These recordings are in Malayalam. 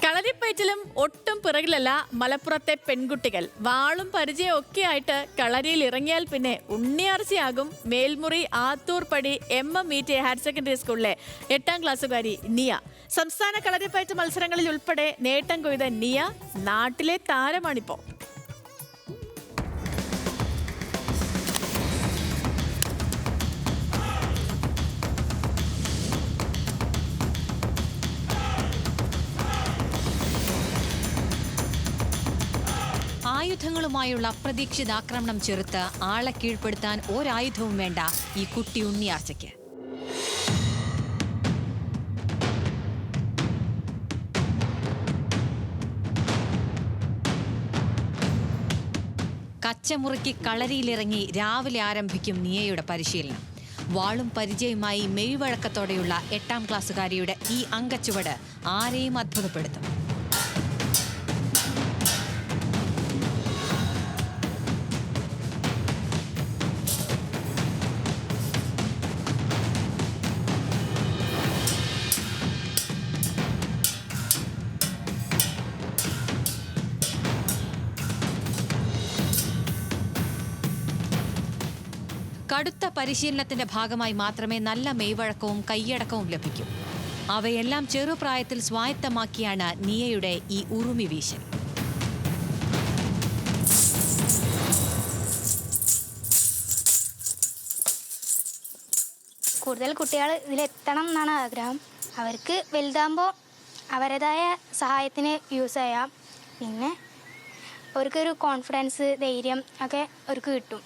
കളരിപ്പയറ്റിലും ഒട്ടും പിറകിലല്ല മലപ്പുറത്തെ പെൺകുട്ടികൾ. വാളും പരിചയം ഒക്കെ ആയിട്ട് കളരിയിൽ ഇറങ്ങിയാൽ പിന്നെ ഉണ്ണിയാർച്ചയാകും മേൽമുറി ആത്തൂർപ്പടി MM ഹയർ സെക്കൻഡറി സ്കൂളിലെ 8ാം ക്ലാസ്സുകാരി നിയ. സംസ്ഥാന കളരിപ്പയറ്റ് മത്സരങ്ങളിൽ ഉൾപ്പെടെ നേട്ടം കൊയ്ത നിയ നാട്ടിലെ താരമാണിപ്പോ. ആയുധങ്ങളുമായുള്ള അപ്രതീക്ഷിത ആക്രമണം ചെറുത്ത് ആളെ കീഴ്പ്പെടുത്താൻ ഒരായുധവും വേണ്ട ഈ കുട്ടി ഉണ്ണിയാർച്ചയ്ക്ക്. കച്ചമുറുക്കി കളരിയിലിറങ്ങി രാവിലെ ആരംഭിക്കും നിയയുടെ പരിശീലനം. വാളും പരിചയമായി മെയ്വഴക്കത്തോടെയുള്ള 8ാം ക്ലാസ്സുകാരിയുടെ ഈ അങ്കച്ചുവട് ആരെയും അത്ഭുതപ്പെടുത്തും. കടുത്ത പരിശീലനത്തിന്റെ ഭാഗമായി മാത്രമേ നല്ല മെയ്വഴക്കവും കൈയടക്കവും ലഭിക്കൂ. അവയെല്ലാം ചെറുപ്രായത്തിൽ സ്വായത്തമാക്കിയാണ് നിയയുടെ ഈ ഉറുമി വീശൽ. കൂടുതൽ കുട്ടികൾ ഇതിലെത്തണം എന്നാണ് ആഗ്രഹം. അവർക്ക് വലുതാകുമ്പോൾ അവരുടേതായ സഹായത്തിന് യൂസ് ചെയ്യാം. പിന്നെ അവർക്കൊരു കോൺഫിഡൻസ്, ധൈര്യം ഒക്കെ അവർക്ക് കിട്ടും.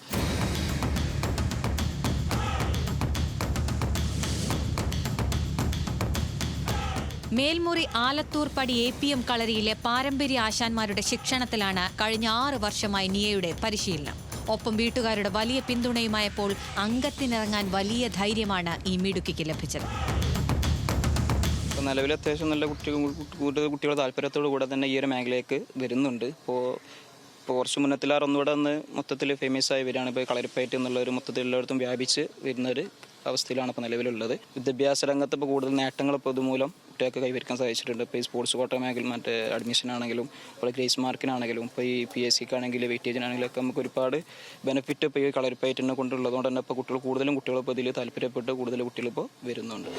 മേൽമുറി ആലത്തൂർപ്പടി APM കളരിയിലെ പാരമ്പര്യ ആശാന്മാരുടെ ശിക്ഷണത്തിലാണ് കഴിഞ്ഞ 6 വർഷമായി നിയയുടെ പരിശീലനം. ഒപ്പം വീട്ടുകാരുടെ വലിയ പിന്തുണയുമായപ്പോൾ അംഗത്തിനിറങ്ങാൻ വലിയ ധൈര്യമാണ് ഈ മിടുക്കിക്ക് ലഭിച്ചത്. നിലവിൽ അത്യാവശ്യം നല്ല കുട്ടികൾ താല്പര്യത്തോടു കൂടെ തന്നെ ഈ ഒരു മേഖലയിലേക്ക് വരുന്നുണ്ട്. ഇപ്പോൾ കുറച്ച് മുന്നത്തിലാറ് ഒന്നുകൂടെ ഒന്ന് മൊത്തത്തിൽ ഫേമസ് ആയി വരികയാണ്. ഇപ്പോൾ കളരിപ്പയറ്റ് എന്നുള്ള ഒരു മൊത്തത്തിൽ എല്ലായിടത്തും വ്യാപിച്ച് വരുന്നൊരു അവസ്ഥയിലാണ് ഇപ്പോൾ നിലവിലുള്ളത്. വിദ്യാഭ്യാസ രംഗത്ത് ഇപ്പോൾ കൂടുതൽ നേട്ടങ്ങൾ ഇപ്പോൾ ഇതുമൂലം കുട്ടികൾക്ക് കൈവരിക്കാൻ സാധിച്ചിട്ടുണ്ട്. ഇപ്പോൾ ഈ സ്പോർട്സ് കോട്ട മേഖല, മറ്റേ അഡ്മിഷനാണെങ്കിലും ഇപ്പോൾ ഗ്രേസ് മാർക്കിനാണെങ്കിലും ഇപ്പോൾ ഈ PSC ആണെങ്കിലും വെയിറ്റേജിനാണെങ്കിലും ഒക്കെ നമുക്ക് ഒരുപാട് ബെനിഫിറ്റ് ഇപ്പോൾ ഈ കളരിപ്പയറ്റിനെ കൊണ്ടുള്ളതുകൊണ്ട് തന്നെ ഇപ്പോൾ കുട്ടികൾ ഇപ്പോൾ ഇതിൽ താല്പര്യപ്പെട്ട് കൂടുതൽ കുട്ടികൾ ഇപ്പോൾ വരുന്നുണ്ട്.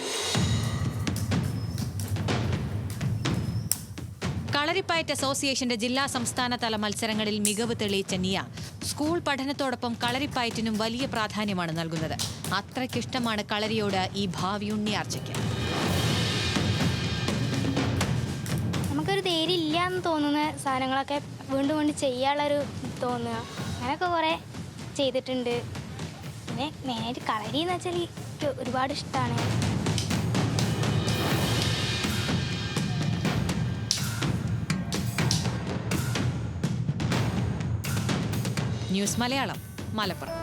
കളരിപ്പയറ്റ് അസോസിയേഷന്റെ ജില്ലാ സംസ്ഥാന തല മത്സരങ്ങളിൽ മികവ് തെളിയിച്ച നിയ സ്കൂൾ പഠനത്തോടൊപ്പം കളരിപ്പയറ്റിനും വലിയ പ്രാധാന്യമാണ് നൽകുന്നത്. അത്രയ്ക്കിഷ്ടമാണ് കളരിയോട് ഈ ഭാവി ഉണ്ണിയാർച്ചയ്ക്ക്. നമുക്കൊരു ധൈര്യം ഇല്ല എന്ന് തോന്നുന്ന സാധനങ്ങളൊക്കെ വീണ്ടും വീണ്ടും ചെയ്യാനുള്ളൊരു തോന്നുക, അങ്ങനെയൊക്കെ കുറേ ചെയ്തിട്ടുണ്ട്. പിന്നെ മെയിനായിട്ട് കളരി എന്ന് വെച്ചാൽ എനിക്ക് ഒരുപാട് ഇഷ്ടമാണ്. ന്യൂസ് മലയാളം, മലപ്പുറം.